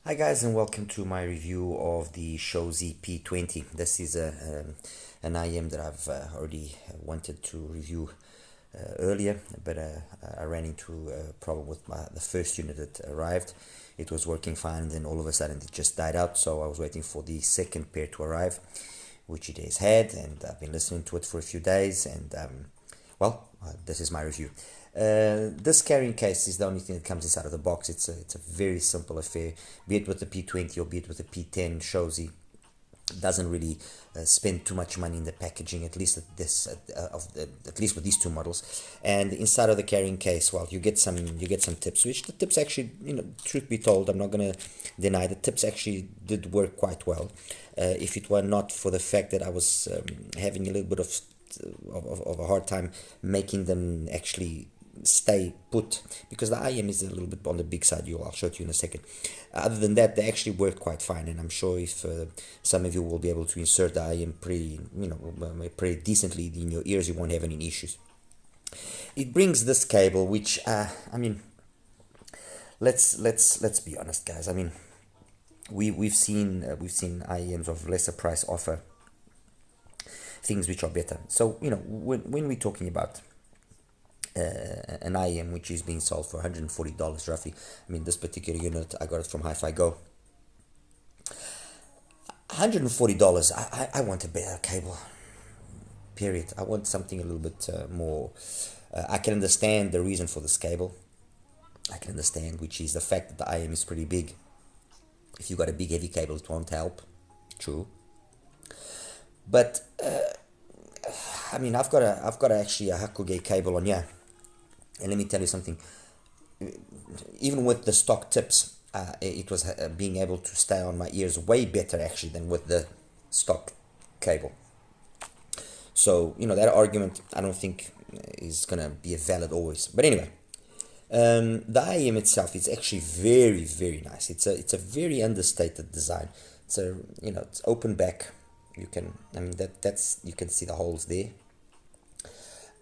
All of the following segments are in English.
Hi guys, and welcome to my review of the SHOZY P20. This is an IEM that I've already wanted to review earlier, but I ran into a problem with the first unit that arrived. It was working fine, and then all of a sudden it just died out, so I was waiting for the second pair to arrive, which it has had, and I've been listening to it for a few days, and this is my review. This carrying case is the only thing that comes inside of the box. It's a very simple affair, be it with the P20 or be it with the P10 SHOZY. Doesn't really spend too much money in the packaging, at least at least with these two models. And inside of the carrying case, well, you get some tips, which the tips actually, truth be told, I'm not gonna deny the tips actually did work quite well. If it were not for the fact that I was having a little bit of a hard time making them actually stay put, because the IEM is a little bit on the big side. I'll show it to you in a second. Other than that, they actually work quite fine, and I'm sure if some of you will be able to insert the IEM pretty decently in your ears, you won't have any issues. It brings this cable, which let's be honest, guys. I mean, we've seen IEMs of lesser price offer things which are better. So when we're talking about an IEM which is being sold for $140 roughly. I mean, this particular unit, I got it from HiFiGo. $140. I want a better cable. Period. I want something a little bit more. I can understand the reason for this cable. I can understand, which is the fact that the IEM is pretty big. If you got a big heavy cable, it won't help. True. But I mean, I've got actually a Hakuge cable on here. And let me tell you something, even with the stock tips, it was being able to stay on my ears way better actually than with the stock cable. So, that argument I don't think is going to be valid always. But anyway, the IEM itself is actually very, very nice. It's a very understated design. It's it's open back. You can, you can see the holes there.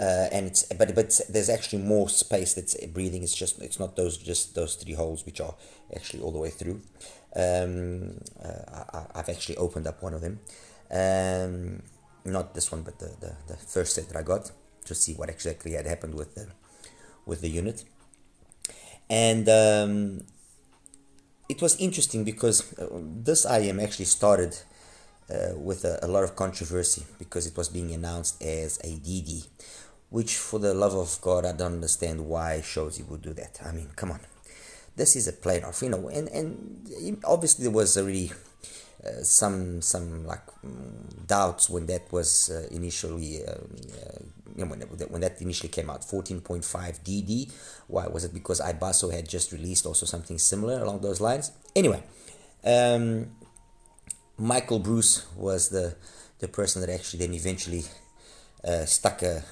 And but there's actually more space that's breathing. It's not those three holes which are actually all the way through. I've actually opened up one of them, not this one, but the first set that I got, to see what exactly had happened with the unit. And it was interesting because this IEM actually started with a lot of controversy because it was being announced as a DD, which, for the love of God, I don't understand why SHOZY would do that. I mean, come on, this is a Planar, and obviously there was already some doubts when that was initially when that initially came out. 14.5 DD. Why was it? Because Ibasso had just released also something similar along those lines. Anyway, Michael Bruce was the person that actually then eventually stuck a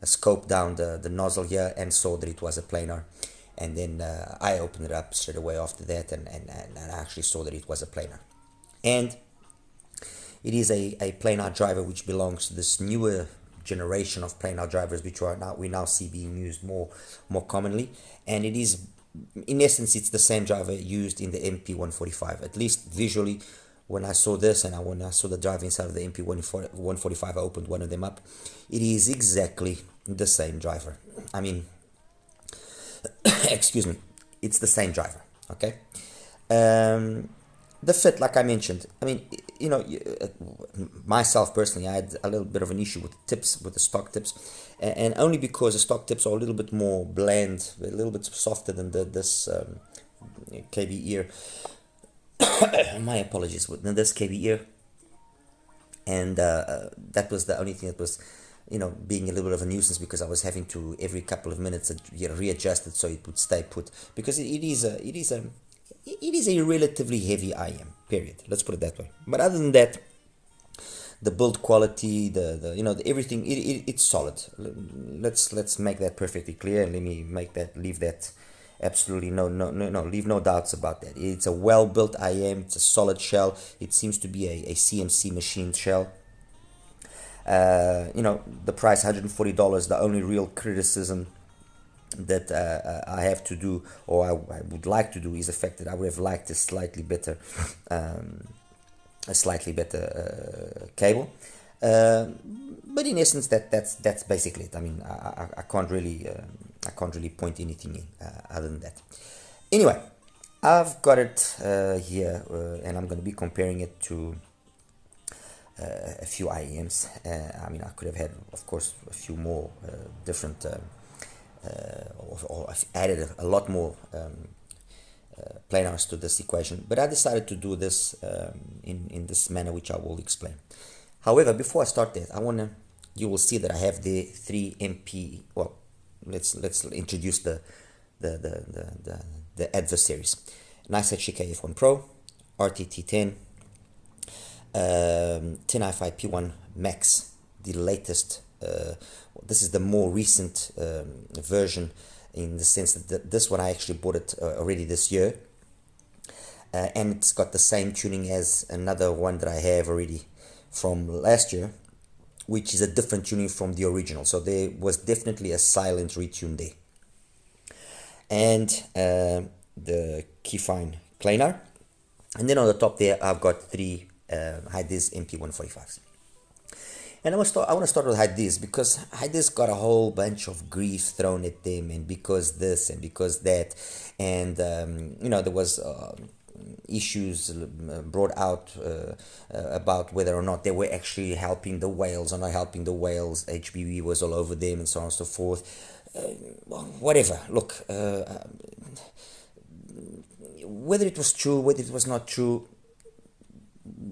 scope down the nozzle here and saw that it was a Planar, and then I opened it up straight away after that, and I actually saw that it was a Planar. And it is a Planar driver which belongs to this newer generation of Planar drivers, which we now see being used more commonly. And it is, in essence, it's the same driver used in the MP145, at least visually. When I saw this and when I saw the driver inside of the MP145, I opened one of them up. It is exactly the same driver. I mean, excuse me, it's the same driver, okay? The fit, like I mentioned, I mean, myself personally, I had a little bit of an issue with the tips, with the stock tips, and only because the stock tips are a little bit more bland, a little bit softer than this KB ear. My apologies with this KB ear, and that was the only thing that was being a little bit of a nuisance, because I was having to every couple of minutes readjust it so it would stay put, because it is a relatively heavy IEM, period. Let's put it that way. But other than that, the build quality, the everything, it's solid. Let's make that perfectly clear, and let me leave that absolutely leave no doubts about that. It's a well built IEM. It's a solid shell. It seems to be a CMC machine shell. The price $140. The only real criticism that I have to do, or I would like to do, is the fact that I would have liked a slightly better cable. But in essence, that's basically it. I mean, I can't really point anything in other than that. Anyway, I've got it here, and I'm going to be comparing it to a few IEMs. I mean, I could have had, of course, a few more different, or I've added a lot more planars to this equation, but I decided to do this in this manner, which I will explain. However, before I start that, you will see that I have the 3 MP. Well, let's introduce the adversaries. Nice HIFIGO F1 Pro, ARTTI 10, 10 HiFi P1 Max, the latest. This is the more recent version, in the sense that this one I actually bought it already this year, and it's got the same tuning as another one that I have already from last year, which is a different tuning from the original. So there was definitely a silent retune there. And the Keyfine Klanar, and then on the top there I've got 3 HIDIZS MP145s. And I want to start with HIDIZS, because HIDIZS got a whole bunch of grief thrown at them, and because this and because that, and you know, there was issues brought out about whether or not they were actually helping the whales or not helping the whales. HBV was all over them and so on and so forth. Whatever. Look, whether it was true, whether it was not true,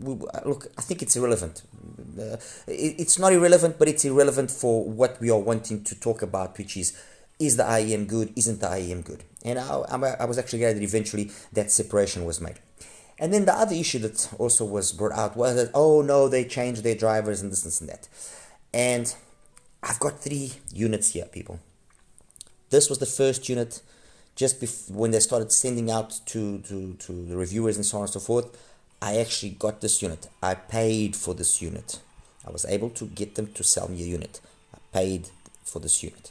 look, I think it's irrelevant. It's not irrelevant, but it's irrelevant for what we are wanting to talk about, which is the IEM good, isn't the IEM good? And I was actually glad that eventually that separation was made. And then the other issue that also was brought out was that, oh no, they changed their drivers and this and that. And I've got 3 units here, people. This was the first unit, just when they started sending out to the reviewers and so on and so forth. I actually got this unit. I paid for this unit. I was able to get them to sell me a unit. I paid for this unit.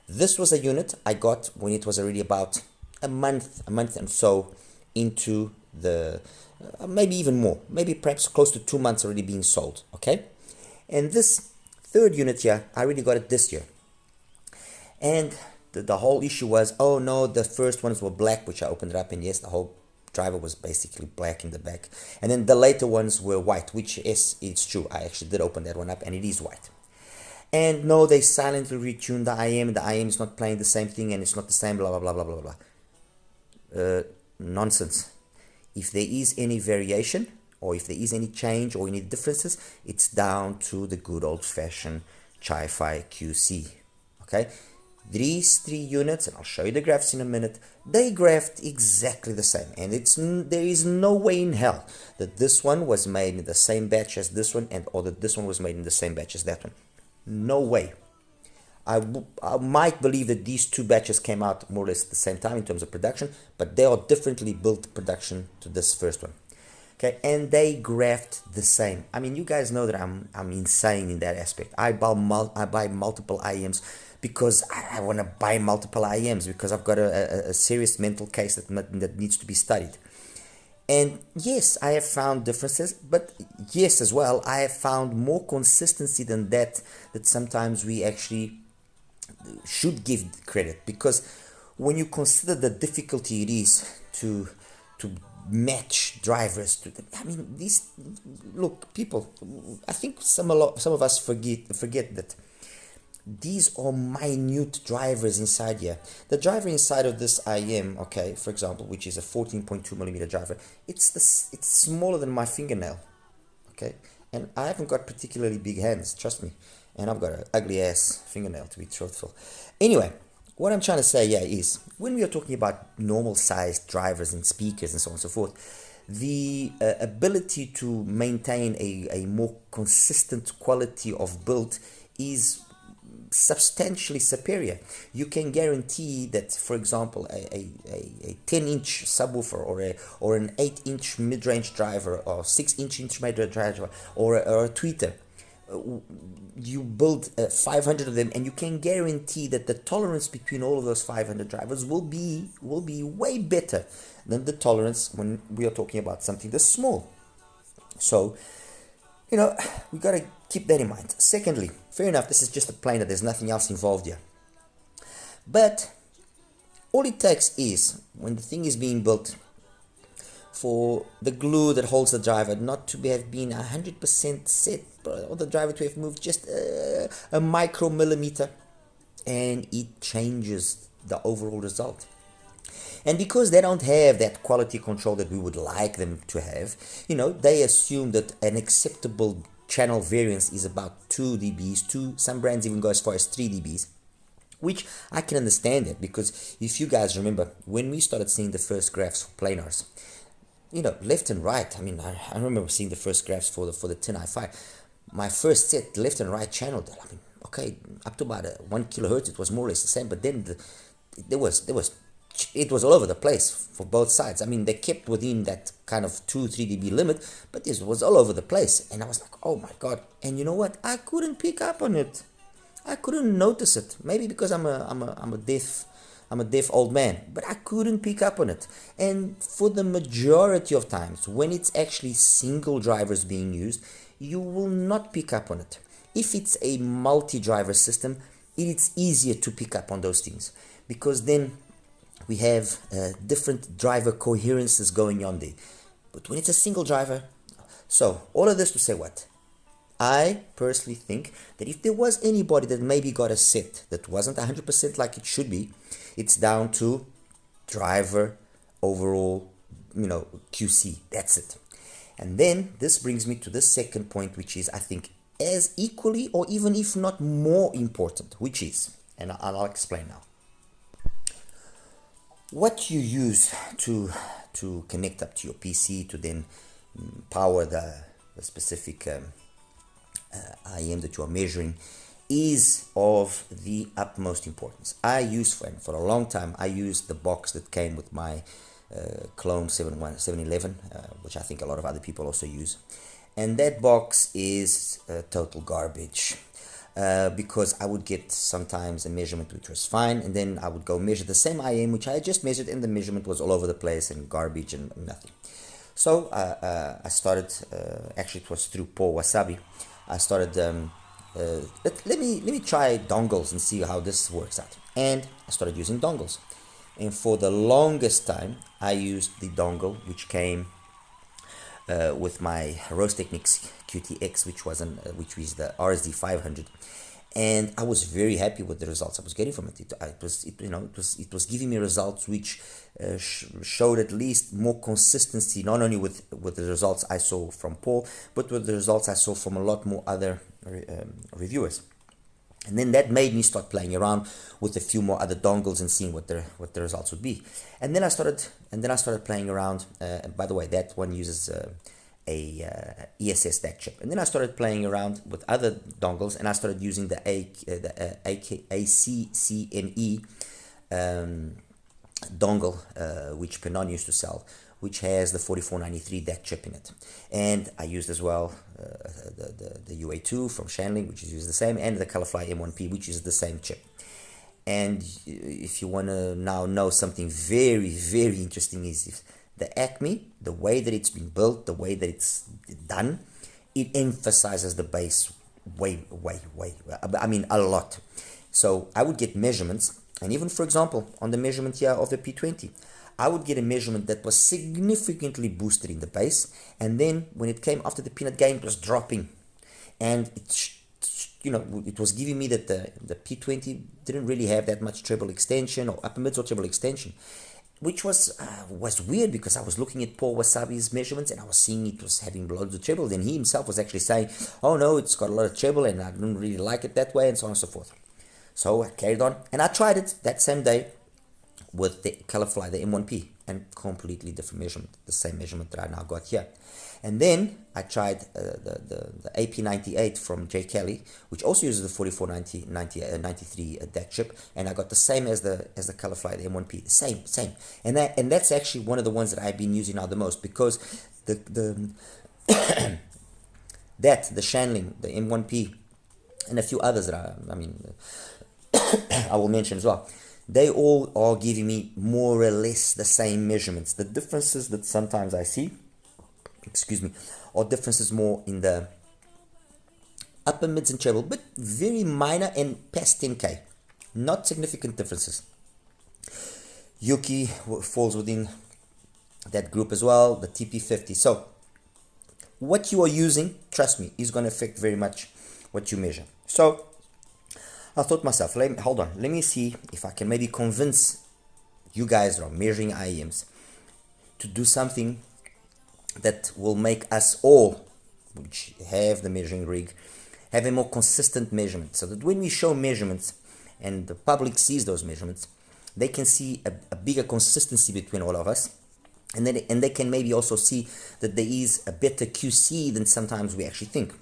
This was a unit I got when it was already about a month and so into the, maybe even more, maybe perhaps close to 2 months already being sold, okay? And this third unit here, I really got it this year. And the whole issue was, oh no, the first ones were black, which I opened it up, and yes, the whole driver was basically black in the back. And then the later ones were white, which is, it's true, I actually did open that one up and it is white. And no, they silently retuned the IEM. The IEM is not playing the same thing, and it's not the same, blah, blah, blah, blah, blah, blah. Nonsense. If there is any variation, or if there is any change or any differences, it's down to the good old-fashioned HiFi QC. Okay? These 3 units, and I'll show you the graphs in a minute, they graphed exactly the same. And there is no way in hell that this one was made in the same batch as this one, or that this one was made in the same batch as that one. No way. I might believe that these 2 batches came out more or less at the same time in terms of production, but they are differently built production to this first one. Okay, and they graphed the same. I mean, you guys know that I'm insane in that aspect. I buy multiple IEMs because I want to buy multiple IEMs, because I've got a serious mental case that needs to be studied. And yes, I have found differences, but yes, as well, I have found more consistency than that sometimes we actually should give credit. Because when you consider the difficulty it is to match drivers to I mean, these, look, people, I think some of us forget that these are minute drivers inside here. The driver inside of this IEM, okay, for example, which is a 14.2mm driver, it's smaller than my fingernail, okay? And I haven't got particularly big hands, trust me. And I've got an ugly ass fingernail, to be truthful. Anyway, what I'm trying to say here is, when we are talking about normal sized drivers and speakers and so on and so forth, the ability to maintain a more consistent quality of build is substantially superior. You can guarantee that, for example, a 10-inch subwoofer or an 8-inch mid-range driver or 6-inch mid-range driver or a tweeter you build 500 of them, and you can guarantee that the tolerance between all of those 500 drivers will be way better than the tolerance when we are talking about something this small. So, you know, we got to keep that in mind. Secondly, fair enough, this is just a planar, there's nothing else involved here. But all it takes is, when the thing is being built, for the glue that holds the driver not to have been 100% set, or the driver to have moved just a micromillimeter, and it changes the overall result. And because they don't have that quality control that we would like them to have, you know, they assume that an acceptable channel variance is about 2 dBs, some brands even go as far as 3 dBs. Which I can understand it, because if you guys remember, when we started seeing the first graphs for planars, you know, left and right, I mean, I remember seeing the first graphs for the tin HiFi. My first set, left and right channeled, I mean, okay, up to about 1 kilohertz, it was more or less the same, but then it was all over the place for both sides. I mean, they kept within that kind of 2-3 dB limit, but this was all over the place, and I was like, oh my god. And you know what, I couldn't pick up on it. I couldn't notice it. Maybe because I'm a deaf old man, but I couldn't pick up on it. And for the majority of times, when it's actually single drivers being used, you will not pick up on it. If it's a multi-driver system, it's easier to pick up on those things, because then we have different driver coherences going on there. But when it's a single driver, so all of this to say what? I personally think that if there was anybody that maybe got a set that wasn't 100% like it should be, it's down to driver overall, you know, QC. That's it. And then this brings me to the second point, which is, I think, as equally or even if not more important, which is, and I'll explain now. What you use to connect up to your PC to then power the specific IEM that you are measuring is of the utmost importance. I use, for a long time, I used the box that came with my clone 711, which I think a lot of other people also use. And that box is total garbage, because I would get sometimes a measurement which was fine, and then I would go measure the same IEM which I had just measured, and the measurement was all over the place and garbage and nothing. So I started, actually it was through Paul Wasabi, I started, let me try dongles and see how this works out. And I started using dongles. And for the longest time, I used the dongle which came with my Rose Techniques QTX, which was the RSD 500. And I was very happy with the results I was getting from it. It was giving me results which showed at least more consistency, not only with the results I saw from Paul, but with the results I saw from a lot more other reviewers. And then that made me start playing around with a few more other dongles and seeing what the results would be. And then I started playing around. By the way, that one uses a ESS DAC chip. And then I started playing around with other dongles, and I started using the ACCNE dongle, which Planar used to sell, which has the 4493 DAC chip in it. And I used as well the UA2 from Shanling, which is used the same, and the Colorfly M1P, which is the same chip. And if you want to now know something very, very interesting, is if the Acme, the way that it's been built, the way that it's done, it emphasizes the bass way, I mean a lot. So I would get measurements, and even for example, on the measurement here of the P20, I would get a measurement that was significantly boosted in the bass, and then when it came after the peanut gain, it was dropping. And it was giving me that the P20 didn't really have that much treble extension or upper mids or treble extension, which was weird, because I was looking at Paul Wasabi's measurements and I was seeing it was having loads of treble. Then he himself was actually saying, oh no, it's got a lot of treble and I don't really like it that way, and so on and so forth. So I carried on and I tried it that same day with the Colorfly, the M1P, and completely different measurement, the same measurement that I now got here. And then I tried the AP98 from J. Kelly, which also uses the 4493 DAC chip, and I got the same as the Colorfly, the M1P, the same. And that's actually one of the ones that I've been using now the most, because the That, the Shanling, the M1P, and a few others that I will mention as well. They all are giving me more or less the same measurements. The differences that sometimes I see, excuse me, are differences more in the upper mids and treble, but very minor and past 10K. Not significant differences. Yuki falls within that group as well, the TP50. So what you are using, trust me, is going to affect very much what you measure. So I thought myself, hold on, let me see if I can maybe convince you guys that are measuring IEMs to do something that will make us all, which have the measuring rig, have a more consistent measurement, so that when we show measurements and the public sees those measurements, they can see a bigger consistency between all of us, and they can maybe also see that there is a better QC than sometimes we actually think.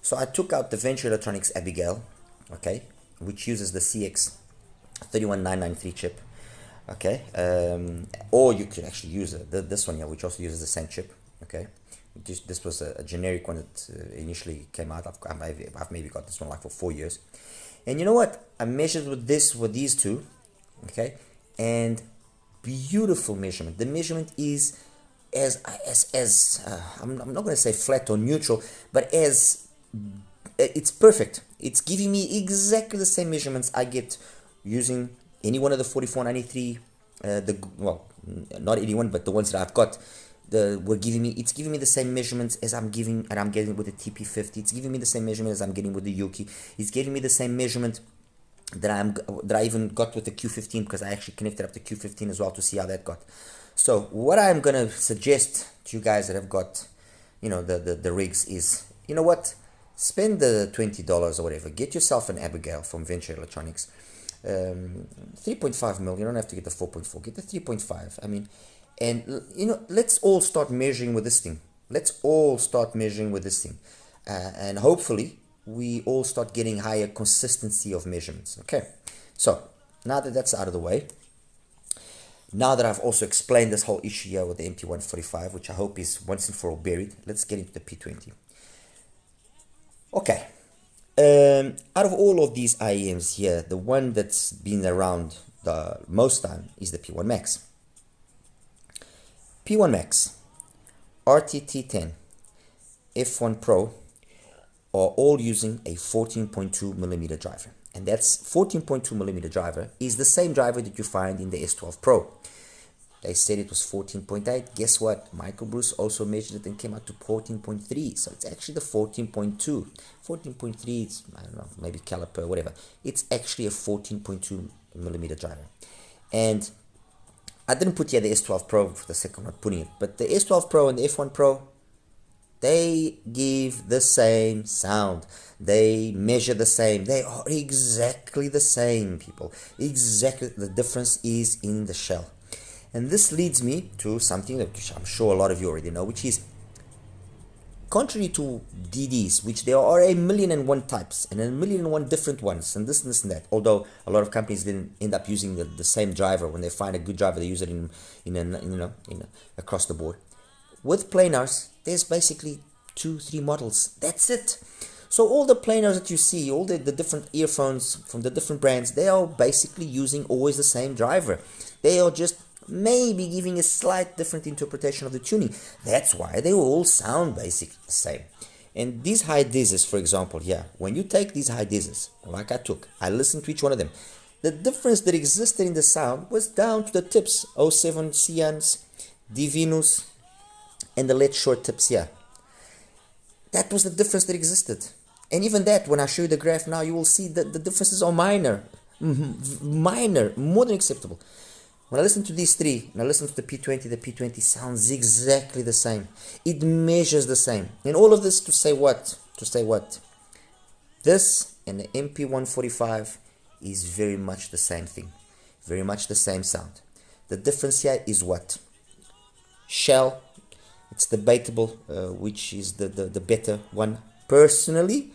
So I took out the Venture Electronics Abigail, okay, which uses the CX31993 chip, okay, or you could actually use this one here, which also uses the same chip, okay. This was a generic one that initially came out. I've maybe got this one like for 4 years, and you know what? I measured with these two, okay, and beautiful measurement. The measurement is I'm not going to say flat or neutral, but it's perfect. It's giving me exactly the same measurements I get using any one of the 4493, well, not any one, but the ones that I've got. It's giving me the same measurements as I'm getting with the TP50. It's giving me the same measurement as I'm getting with the Yuki. It's giving me the same measurement that I even got with the Q15, because I actually connected up the Q15 as well to see how that got. So what I'm gonna suggest to you guys that have got, you know, the rigs is, you know what, spend the $20 or whatever, get yourself an Abigail from Venture Electronics, 3.5 mil. You don't have to get the 4.4, get the 3.5. I mean, and you know, let's all start measuring with this thing. And hopefully we all start getting higher consistency of measurements. Okay, so now that that's out of the way, now that I've also explained this whole issue here with the MP145, which I hope is once and for all buried, let's get into the P20. Okay, out of all of these IEMs here, the one that's been around the most time is the P1 Max. P1 Max, RTT10, F1 Pro are all using a 14.2 millimeter driver, and that's 14.2 millimeter driver is the same driver that you find in the S12 Pro. They said it was 14.8. Guess what? Michael Bruce also measured it and came out to 14.3. So it's actually the 14.2. 14.3 is, I don't know, maybe caliper, whatever. It's actually a 14.2 millimeter driver. And I didn't put here the S12 Pro for the sake of not putting it, but the S12 Pro and the F1 Pro, they give the same sound. They measure the same. They are exactly the same, people. Exactly. The difference is in the shell. And this leads me to something that I'm sure a lot of you already know, which is, contrary to DDs, which there are 1,000,001 types and 1,000,001 different ones, and this and that. Although a lot of companies didn't end up using the same driver. When they find a good driver, they use it across the board. With planars, there's basically 2-3 models. That's it. So all the planars that you see, all the different earphones from the different brands, they are basically using always the same driver. They are just maybe giving a slight different interpretation of the tuning. That's why they all sound basically the same. And these HIDIZS, for example, here, when you take these HIDIZS, like I listened to each one of them, the difference that existed in the sound was down to the tips, 07 XINHS, Divinus, and the LITZ short tips here. That was the difference that existed. And even that, when I show you the graph now, you will see that the differences are minor, more than acceptable. When I listen to these three, and I listen to the P20 sounds exactly the same. It measures the same. And all of this to say what? This and the MP145 is very much the same thing. Very much the same sound. The difference here is what? Shell. It's debatable which is the better one. Personally,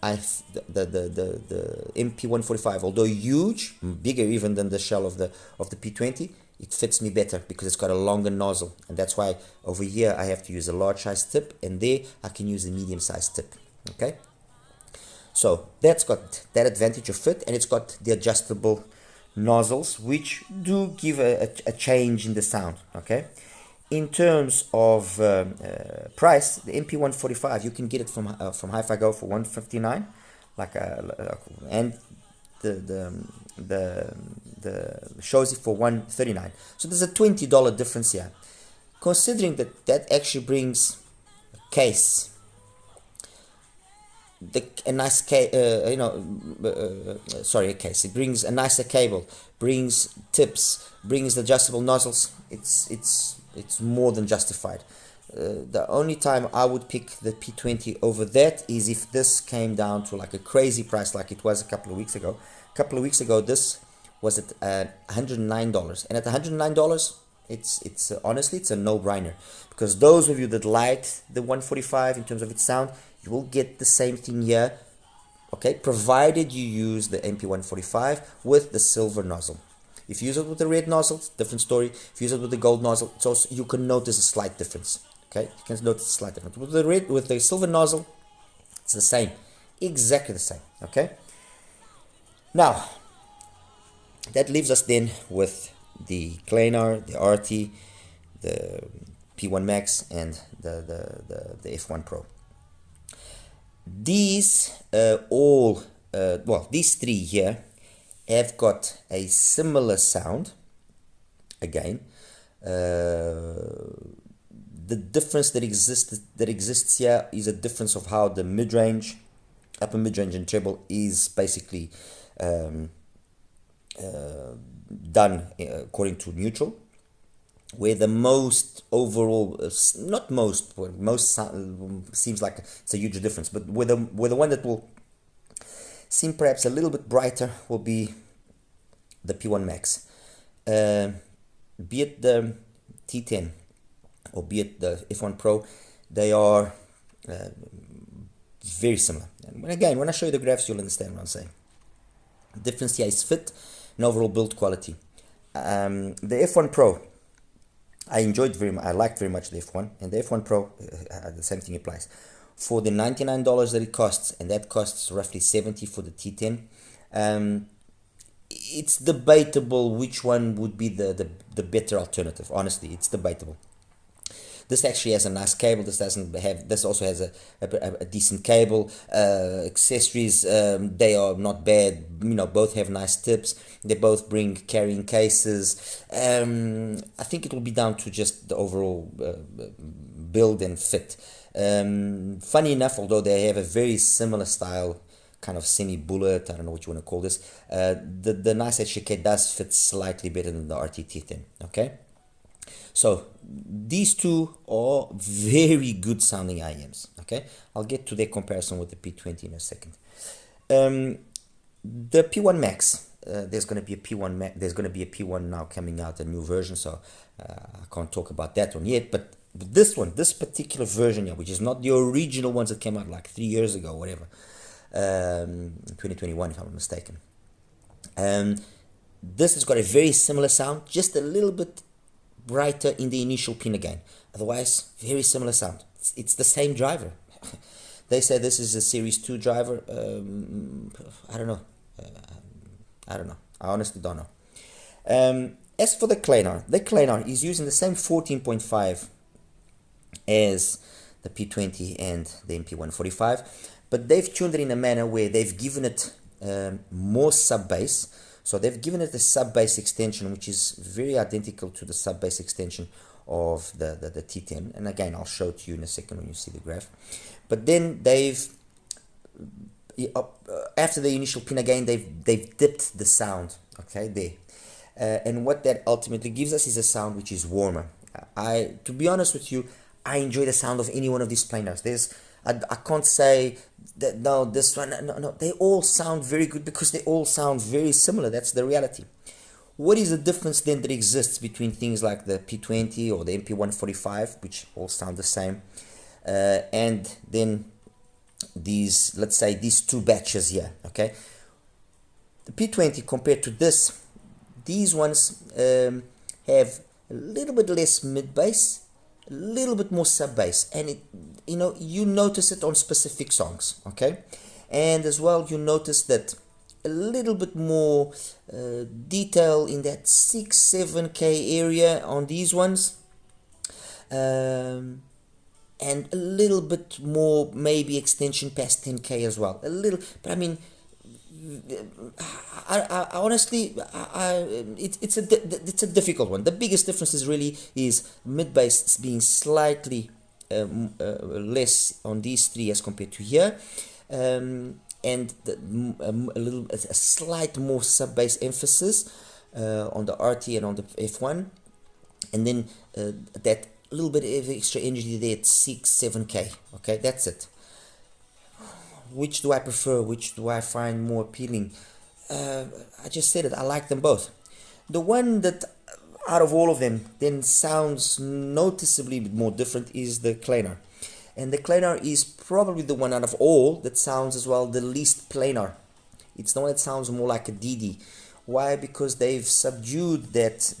the MP145, although huge, bigger even than the shell of the P20, it fits me better because it's got a longer nozzle, and that's why over here I have to use a large size tip, and there I can use a medium sized tip. Okay, so that's got that advantage of fit, and it's got the adjustable nozzles, which do give a change in the sound. Okay, in terms of price, the MP145 you can get it from HIFIGO for $159, and the SHOZY for $139. So there's a $20 difference here. Considering that actually brings a case, a nice a case. It brings a nicer cable, brings tips, brings adjustable nozzles. It's more than justified. The only time I would pick the P20 over that is if this came down to like a crazy price like it was a couple of weeks ago. A couple of weeks ago this was at $109, and at $109 it's honestly it's a no-brainer, because those of you that liked the 145 in terms of its sound, you will get the same thing here, okay, provided you use the MP145 with the silver nozzle. If you use it with the red nozzle, it's a different story. If you use it with the gold nozzle, it's also, you can notice a slight difference. Okay, you can notice a slight difference. With the silver nozzle, it's the same, exactly the same. Okay. Now, that leaves us then with the Klanar, the ARTTI, the P1 Max, and the F1 Pro. These these three here have got a similar sound. Again, the difference that exists here is a difference of how the mid-range, upper mid-range, and treble is basically done according to neutral, where the most overall, not most, but most seems like it's a huge difference, but where the one that will seem perhaps a little bit brighter will be the P1 Max. Be it the T10 or be it the F1 Pro, they are very similar. And again, when I show you the graphs, you'll understand what I'm saying. The difference here is fit and overall build quality. The F1 Pro, I enjoyed very much. I liked very much the F1, and the F1 Pro, the same thing applies. For the $99 that it costs, and that costs roughly $70 for the T10, it's debatable which one would be the better alternative. Honestly, it's debatable. This actually has a nice cable. This doesn't have. This also has a decent cable. Accessories, they are not bad. You know, both have nice tips. They both bring carrying cases. I think it will be down to just the overall build and fit. Funny enough, although they have a very similar style, kind of semi-bullet, I don't know what you want to call this, the nice HK does fit slightly better than the ARTTI T10. Okay. So these two are very good sounding IEMs. Okay, I'll get to their comparison with the P20 in a second. The P1 Max, there's going to be a P1 Max. There's going to be a P1 now coming out, a new version. So I can't talk about that one yet. But this one, this particular version here, which is not the original ones that came out like 3 years ago, whatever, 2021, if I'm not mistaken. This has got a very similar sound, just a little bit brighter in the initial pin again. Otherwise, very similar sound. It's the same driver. They say this is a Series 2 driver. I don't know. I honestly don't know. As for the Klanar is using the same 14.5 as the P20 and the MP145, but they've tuned it in a manner where they've given it more sub-bass. So they've given it a sub-bass extension, which is very identical to the sub-bass extension of the T10. And again, I'll show it to you in a second when you see the graph. But then they've, after the initial pin again, they've dipped the sound, okay, there. And what that ultimately gives us is a sound which is warmer. To be honest with you, I enjoy the sound of any one of these planars. I can't say that no, this one, no, they all sound very good because they all sound very similar. That's the reality. What is the difference then that exists between things like the P20 or the MP145, which all sound the same, and then these, let's say these two batches here, okay? The P20 compared to this, these ones, have a little bit less mid bass, a little bit more sub bass, and it, you notice it on specific songs, okay? And as well, you notice that a little bit more detail in that 6-7K area on these ones, and a little bit more maybe extension past 10K as well, a little, but I mean, I honestly, it's a difficult one. The biggest difference is mid bass being slightly less on these three as compared to here, and a slight more sub bass emphasis on the ARTTI and on the F1, and then that little bit of extra energy there at 6-7K. Okay, that's it. Which do I prefer? Which do I find more appealing? I just said it, I like them both. The one that out of all of them then sounds noticeably more different is the Klanar. And the Klanar is probably the one out of all that sounds as well the least planar. It's the one that sounds more like a DD. Why? Because they've subdued that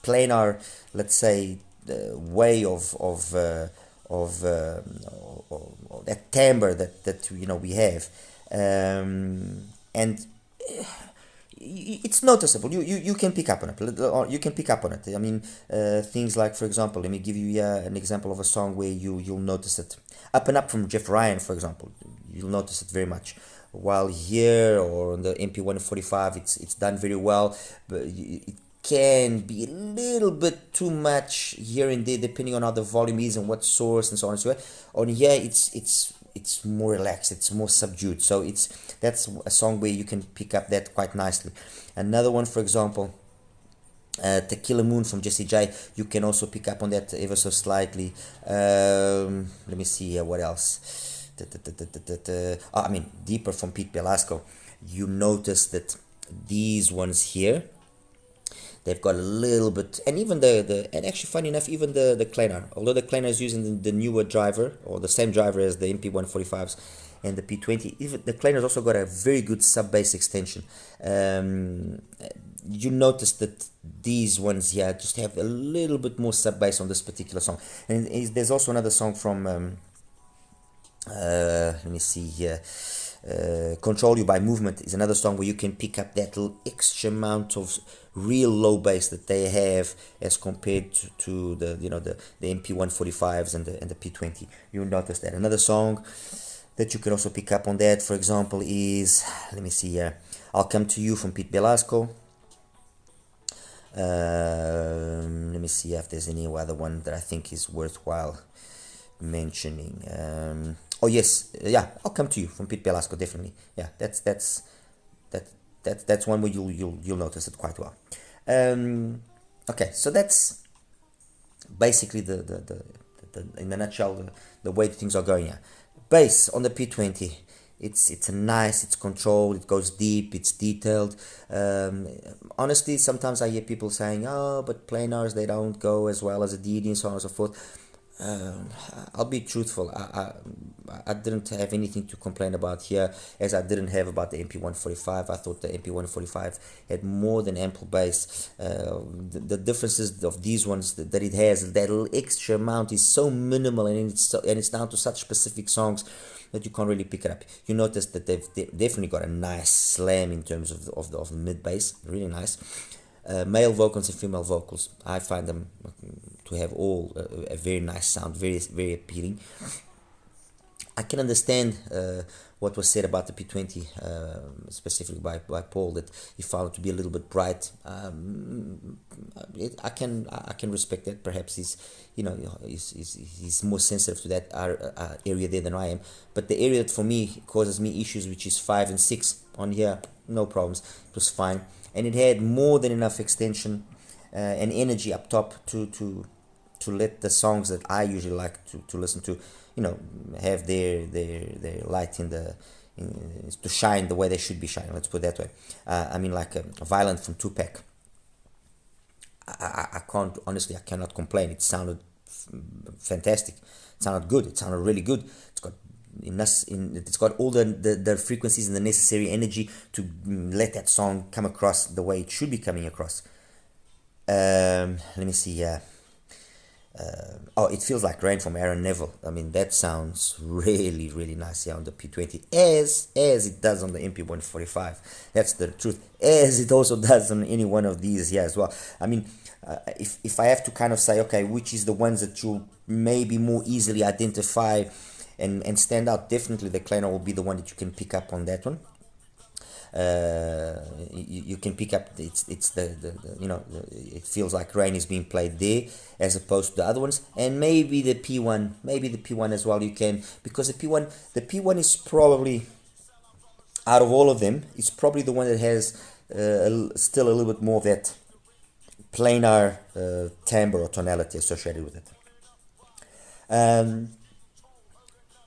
planar, let's say, way of that timbre that we have, and it's noticeable. You can pick up on it. You can pick up on it. I mean, things like, for example, let me give you an example of a song where you'll notice it. Up and Up from Jeff Ryan, for example, you'll notice it very much. While here or on the MP145, it's done very well, but it can be a little bit too much here and there, depending on how the volume is and what source and so on and so forth. On here, it's more relaxed, it's more subdued. So that's a song where you can pick up that quite nicely. Another one, for example, Tequila Moon from Jesse J, you can also pick up on that ever so slightly. Let me see here, what else? I mean, Deeper from Pete Velasco. You notice that these ones here, they've got a little bit, and even and actually funny enough, even the Klanar, although the Klanar is using the newer driver, or the same driver as the MP145s and the P20, even the Klanar's also got a very good sub-bass extension. You notice that these ones here just have a little bit more sub-bass on this particular song. And there's also another song from, let me see here, Control You by Movement is another song where you can pick up that little extra amount of real low bass that they have as compared to the MP145s and the P20. You'll notice that. Another song that you can also pick up on that, for example, is, let me see here, I'll Come to You from Pete Velasco. Let me see if there's any other one that I think is worthwhile mentioning. Oh yes, yeah, I'll Come to You from Pete Velasco, definitely. Yeah, that's one where you'll notice it quite well. Okay, so that's basically the in a nutshell the way things are going here. Bass on the P20, it's nice, it's controlled, it goes deep, it's detailed. Honestly, sometimes I hear people saying, oh, but planars, they don't go as well as a DD and so on and so forth. I'll be truthful, I didn't have anything to complain about here, as I didn't have about the MP145. I thought the MP145 had more than ample bass. The differences of these ones that it has, that little extra amount is so minimal, and it's down to such specific songs that you can't really pick it up. You notice that they've definitely got a nice slam in terms of the mid bass, really nice. Male vocals and female vocals, I find them to have all a very nice sound, very, very appealing. I can understand what was said about the P20, specifically by Paul, that he found it to be a little bit bright. I can respect that. Perhaps he's more sensitive to that area there than I am. But the area that for me causes me issues, which is 5 and 6 on here, no problems. It was fine, and it had more than enough extension and energy up top to let the songs that I usually like to listen to, have their light to shine the way they should be shining. Let's put it that way. I mean, like Violent from Tupac. I can't, honestly, I cannot complain. It sounded fantastic. It sounded good. It sounded really good. It's got it's got all the frequencies and the necessary energy to let that song come across the way it should be coming across. Let me see here. Oh, It Feels Like Rain from Aaron Neville. I mean, that sounds really, really nice here on the P20, as it does on the MP145. That's the truth. As it also does on any one of these here as well. I mean, if I have to kind of say, okay, which is the ones that you'll maybe more easily identify and stand out, definitely the Klanar will be the one that you can pick up on that one. You can pick up it's the It Feels Like Rain is being played there as opposed to the other ones, and maybe the P1 as well you can, because the P1 is probably, out of all of them, it's probably the one that has still a little bit more of that planar timbre or tonality associated with it.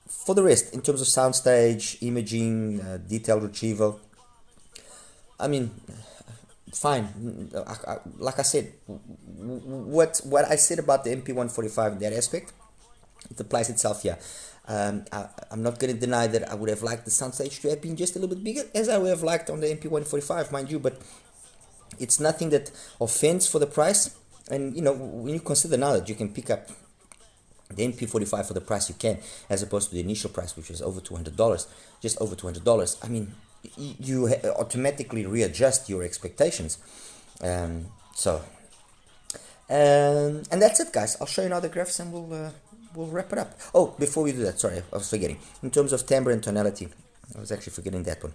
For the rest, in terms of soundstage, imaging, detail retrieval, I mean, fine. Like I said, what I said about the MP145 in that aspect, it applies itself here. I'm not going to deny that I would have liked the soundstage to have been just a little bit bigger, as I would have liked on the MP145, mind you, but it's nothing that offends for the price. And when you consider now that you can pick up the MP45 for the price you can, as opposed to the initial price, which was over $200, just over $200, I mean, you automatically readjust your expectations. And that's it, guys. I'll show you now the graphs and we'll wrap it up. Oh, before we do that, sorry, I was forgetting. In terms of timbre and tonality, I was actually forgetting that one.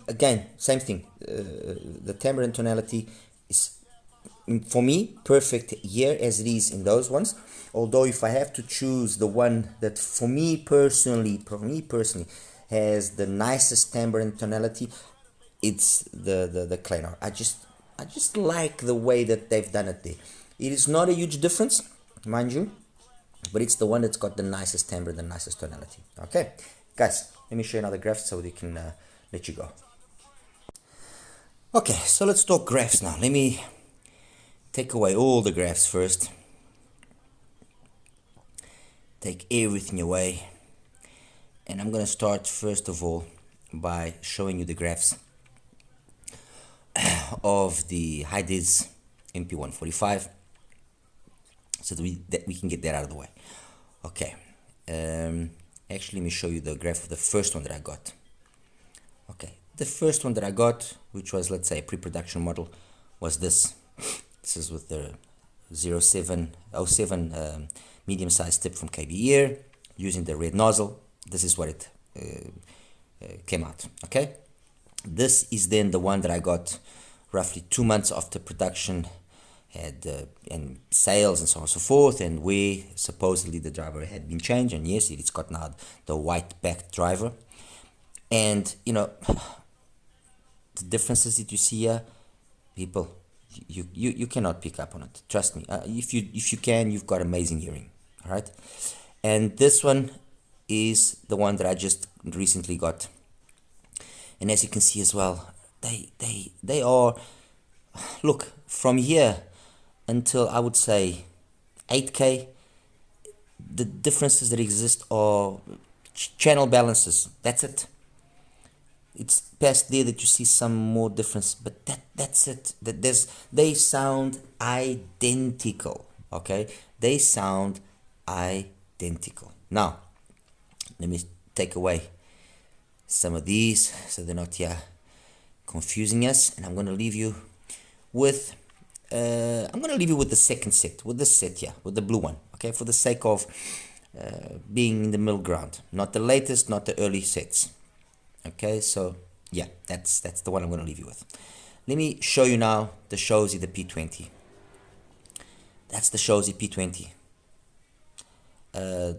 Again, same thing. The timbre and tonality is, for me, perfect here as it is in those ones. Although if I have to choose the one that for me personally has the nicest timbre and tonality, it's the Klanar. I just like the way that they've done it there. It is not a huge difference, mind you, but it's the one that's got the nicest timbre, the nicest tonality. Okay, guys, let me show you another graph so they can let you go. Okay, so let's talk graphs now. Let me take away all the graphs first. Take everything away. And I'm going to start first of all by showing you the graphs of the HIDIZS MP145, so that we can get that out of the way. Okay, actually let me show you the graph of the first one that I got. Okay, the first one that I got, which was, let's say, a pre-production model, was this. This is with the 0707 medium-sized tip from KB Ear, using the red nozzle. This is what it came out. Okay, this is then the one that I got roughly 2 months after production had and sales and so on and so forth, and where supposedly the driver had been changed, and yes, it's got now the white back driver. And the differences that you see here, people, you cannot pick up on it. Trust me. If you can, you've got amazing hearing. All right, and this one is the one that I just recently got, and as you can see as well, they are, look, from here until I would say 8K, the differences that exist are channel balances. That's it. It's past there that you see some more difference, but that's it. They sound identical. Okay, they sound identical. Now let me take away some of these so they're not here confusing us, and I'm going to leave you with the second set, with this set here, with the blue one. Okay, for the sake of being in the middle ground, not the latest, not the early sets. Okay, so yeah, that's the one I'm going to leave you with. Let me show you now the SHOZY, the P20. That's the SHOZY P20.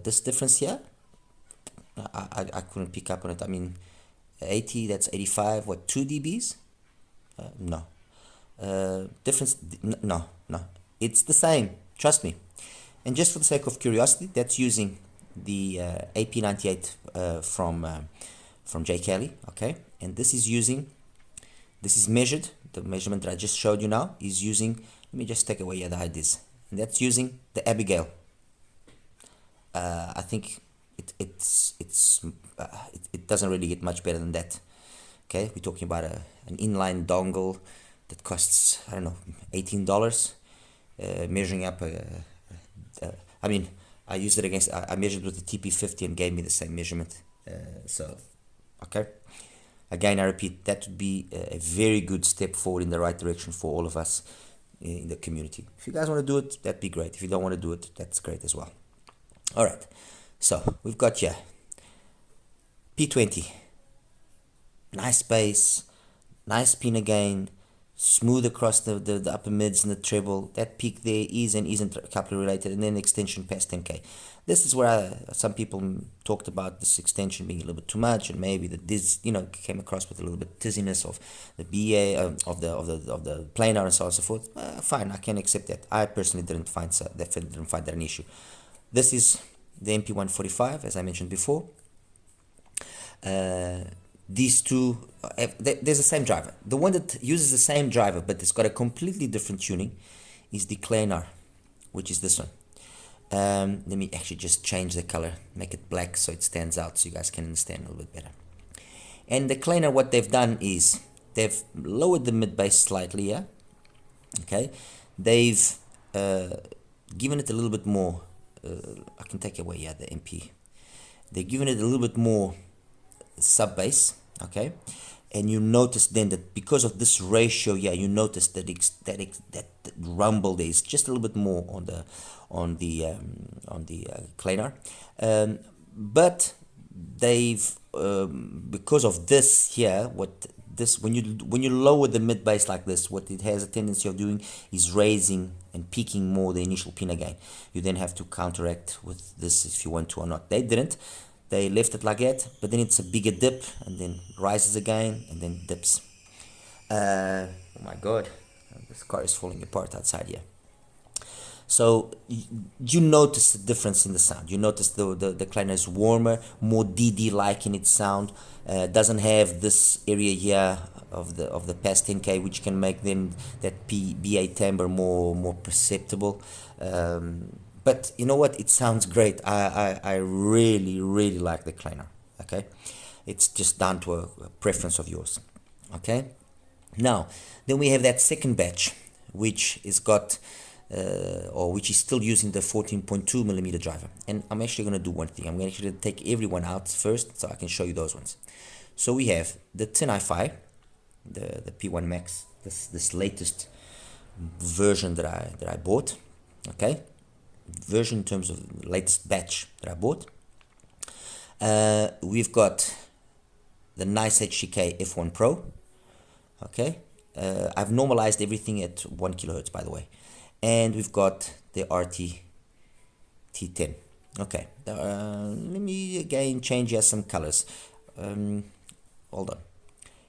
This difference here, I couldn't pick up on it. I mean, 80, that's 85, what, 2 dBs? No. Difference, no. It's the same, trust me. And just for the sake of curiosity, that's using the AP98 from J. Kelly, okay? And this is measured, the measurement that I just showed you now is using, let me just take away the HIDIZS, and that's using the Abigail. I think it doesn't really get much better than that. Okay, we're talking about an inline dongle that costs, I don't know, $18, measuring up I mean, I used it against, I measured with the TP50 and gave me the same measurement. So okay, again I repeat, that would be a very good step forward in the right direction for all of us in the community. If you guys want to do it, that'd be great. If you don't want to do it, that's great as well. All right, so we've got here P20, nice bass, nice pinna gain, smooth across the upper mids and the treble. That peak there is and isn't coupler related, and then extension past 10k. This is where some people talked about this extension being a little bit too much, and maybe that this, you know, came across with a little bit dizziness of the BA of the planar and so on and so forth. Fine, I can accept that. I personally didn't find that an issue. This is the MP145, as I mentioned before. These two, there's the same driver. The one that uses the same driver but it's got a completely different tuning is the Klanar, which is this one. Let me actually just change the color, make it black so it stands out so you guys can understand a little bit better. And the Klanar, what they've done is they've lowered the mid bass slightly here. Okay, they've given it a little bit more. I can take away the MP. They've given it a little bit more sub bass, okay, and you notice then that because of this ratio, you notice that that rumble there is just a little bit more on the Klanar, but they've because of this here, when you lower the mid bass like this, what it has a tendency of doing is raising and peaking more the initial pinna gain. You then have to counteract with this if you want to or not. They didn't. They left it like that, but then it's a bigger dip and then rises again and then dips. Oh my god, this car is falling apart outside here. So you notice the difference in the sound. You notice the Klanar is warmer, more DD-like in its sound. Doesn't have this area here of the past 10k, which can make then that BA timbre more perceptible. But you know what? It sounds great. I really like the Klanar. Okay, it's just down to a preference of yours. Okay. Now then we have that second batch, which is got which is still using the 14.2 millimeter driver. And I'm actually going to do one thing. I'm actually going to take everyone out first so I can show you those ones. So we have the HIFI, the P1 Max, this latest version that I bought. Okay. Version in terms of latest batch that I bought. We've got the nice HDK F1 Pro. Okay, I've normalized everything at 1 kilohertz, by the way, and we've got the ARTTI T10. Okay, let me again change here some colors. Hold on.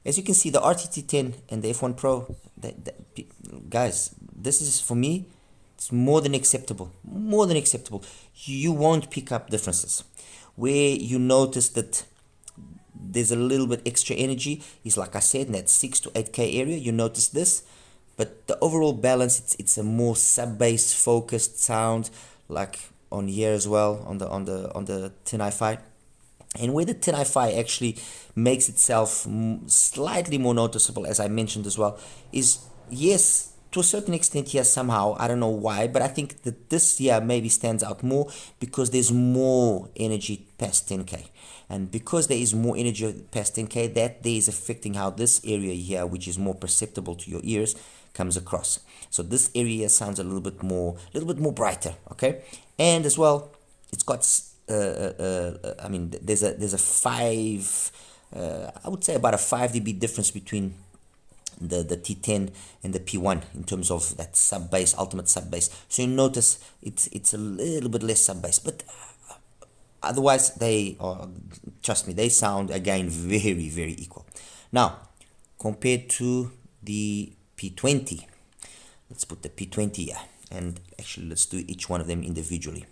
As you can see, the ARTTI T10 and the F1 Pro, guys, this is for me. It's more than acceptable. More than acceptable. You won't pick up differences. Where you notice that there's a little bit extra energy is, like I said, in that 6 to 8k area. You notice this, but the overall balance, it's a more sub bass focused sound, like on here as well on the HIFI. And where the HIFI actually makes itself slightly more noticeable, as I mentioned as well, is yes, to a certain extent here somehow, I don't know why, but I think that this here maybe stands out more because there's more energy past 10k. And because there is more energy past 10k, that there is affecting how this area here, which is more perceptible to your ears, comes across. So this area sounds a little bit more brighter, okay? And as well, it's got, I mean, there's a 5, I would say about a 5 dB difference between the T10 and the P1 in terms of that sub bass, ultimate sub bass. So you notice it's a little bit less sub bass, but otherwise they are, trust me, they sound again very equal. Now compared to the P20, let's put the P20 here, and actually let's do each one of them individually.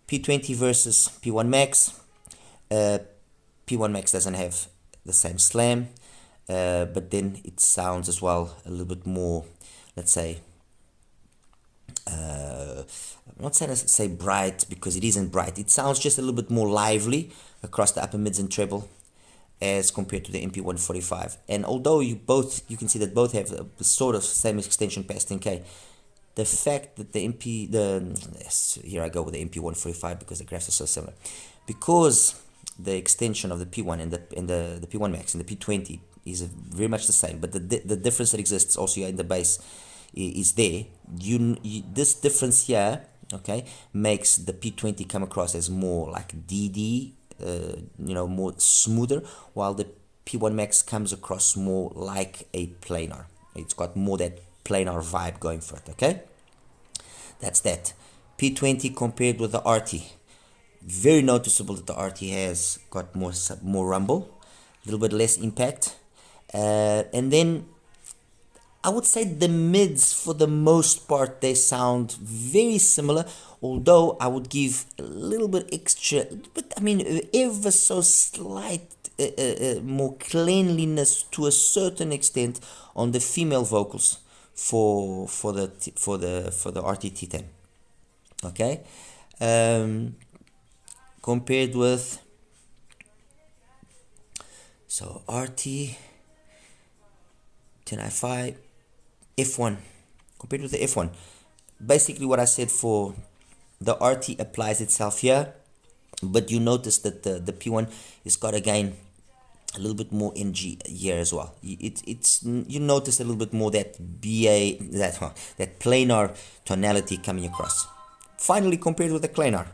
P20 versus P1 Max. P1 Max doesn't have the same slam. But then it sounds as well a little bit more, let's say, I'm not saying to say bright because it isn't bright. It sounds just a little bit more lively across the upper mids and treble as compared to the MP145. And although you can see that both have the sort of same extension past 10K, the fact that here I go with the MP145 because the graphs are so similar, because the extension of the P1 and the P1 Max and the P20 is very much the same, but the difference that exists also here in the bass is there. This difference here, okay, makes the P20 come across as more like DD, more smoother, while the P1 Max comes across more like a planar. It's got more that planar vibe going for it, okay? That's that. P20 compared with the ARTTI. Very noticeable that the ARTTI has got more rumble, a little bit less impact. And then I would say the mids, for the most part, they sound very similar, although I would give a little bit extra, but I mean ever so slight more cleanliness to a certain extent on the female vocals for the ARTTI T10. Okay, compared with ARTTI 10 HiFi F1, compared with the F1, basically what I said for the ARTTI applies itself here, but you notice that the P1 has got again a little bit more NG here as well. You notice a little bit more that BA, that planar tonality coming across. Finally, compared with the Klanar,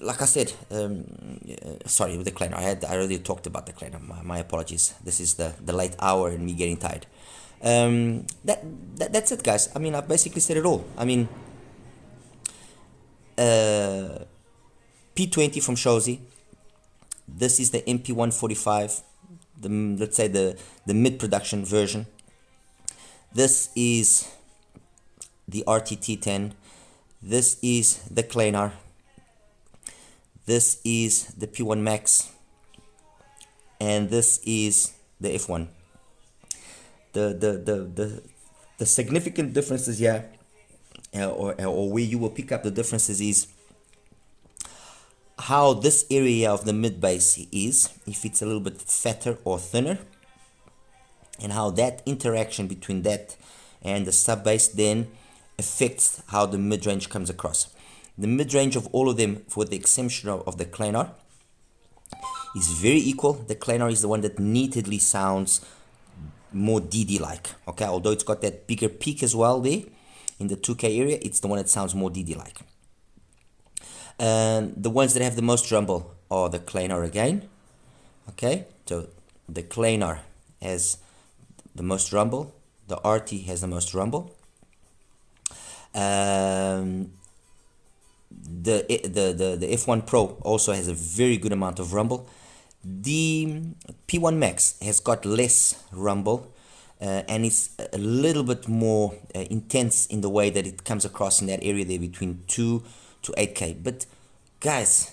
like I said, sorry, with the Klanar, I already talked about the Klanar. My apologies. This is the late hour and me getting tired. That's it, guys. I mean, I've basically said it all. I mean, P20 from SHOZY. This is the MP145, let's say the mid-production version. This is the ARTTI T10. This is the Klanar. This is the P1 Max. And this is the F1. The significant differences here, or where you will pick up the differences, is how this area of the mid bass is, if it's a little bit fatter or thinner, and how that interaction between that and the sub bass then affects how the mid range comes across. The mid range of all of them, with the exception of the Klanar, is very equal. The Klanar is the one that neatedly sounds more DD like, okay, although it's got that bigger peak as well there in the 2K area. It's the one that sounds more DD like. The ones that have the most rumble are the Klanar again. Okay, so the Klanar has the most rumble, the ARTTI has the most rumble. The F1 Pro also has a very good amount of rumble. The P1 Max has got less rumble, and it's a little bit more intense in the way that it comes across in that area there between 2 to 8K. But guys,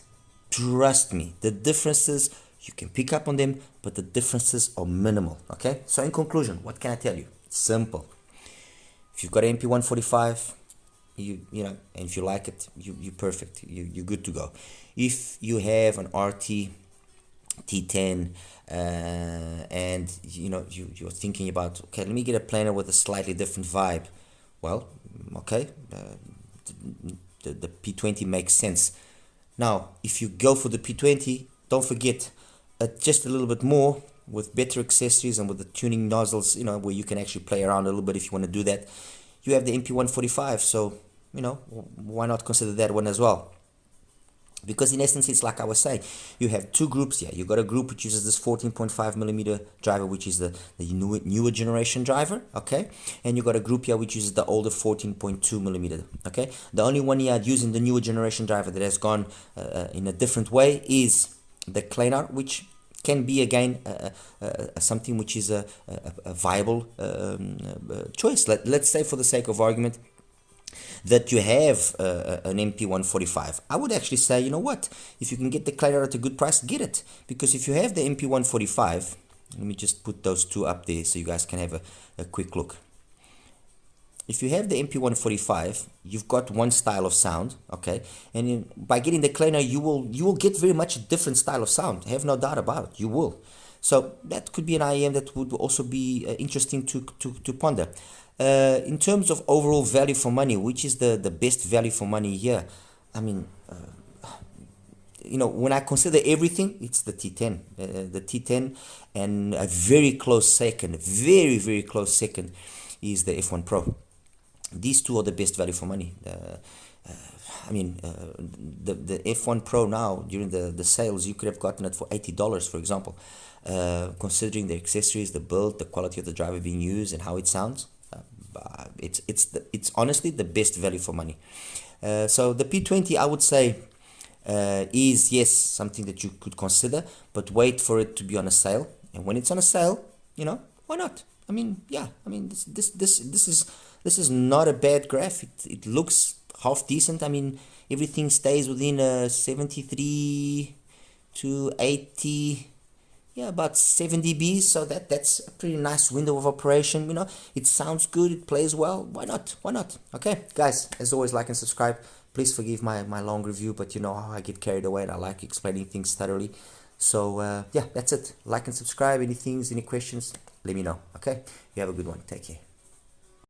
trust me, the differences, you can pick up on them, but the differences are minimal. Okay, so in conclusion, what can I tell you? It's simple. If you've got an MP145, you know, and if you like it, you're perfect. You're good to go. If you have an ARTTI T10 and you know you're thinking about, okay, let me get a planar with a slightly different vibe, well, okay, the P20 makes sense. Now if you go for the P20, don't forget just a little bit more with better accessories and with the tuning nozzles, you know, where you can actually play around a little bit if you want to do that. You have the MP145, so you know, why not consider that one as well? Because in essence, it's like I was saying, you have two groups here. You got a group which uses this 14.5mm driver, which is the newer generation driver, okay? And you got a group here which uses the older 14.2mm, okay? The only one here using the newer generation driver that has gone in a different way is the Klanar, which can be again something which is a viable choice. Let's say, for the sake of argument, that you have an MP145. I would actually say, you know what, if you can get the Klanar at a good price, get it. Because if you have the MP145, let me just put those two up there so you guys can have a quick look. if you have the MP145, you've got one style of sound, okay, and by getting the Klanar, you will get very much a different style of sound. Have no doubt about it. You will. So that could be an IEM that would also be interesting to ponder. In terms of overall value for money, which is the best value for money here? I mean, you know, when I consider everything, it's the T10. The T10, and a very close second, very close second, is the F1 Pro. These two are the best value for money. I mean, the F1 Pro now, during the sales, you could have gotten it for $80, for example. Considering the accessories, the build, the quality of the driver being used, and how it sounds, it's honestly the best value for money. So the P20, I would say, is, yes, something that you could consider, but wait for it to be on a sale. And when it's on a sale, you know, why not? I mean, yeah, I mean, this is not a bad graph. It looks half decent. I mean, everything stays within 73 to 80, yeah, about 7 dBs. So that's a pretty nice window of operation. You know, it sounds good. It plays well. Why not? Why not? Okay, guys, as always, like and subscribe. Please forgive my long review, but you know how I get carried away and I like explaining things thoroughly. So yeah, that's it. Like and subscribe. Any questions, let me know. Okay, you have a good one. Take care.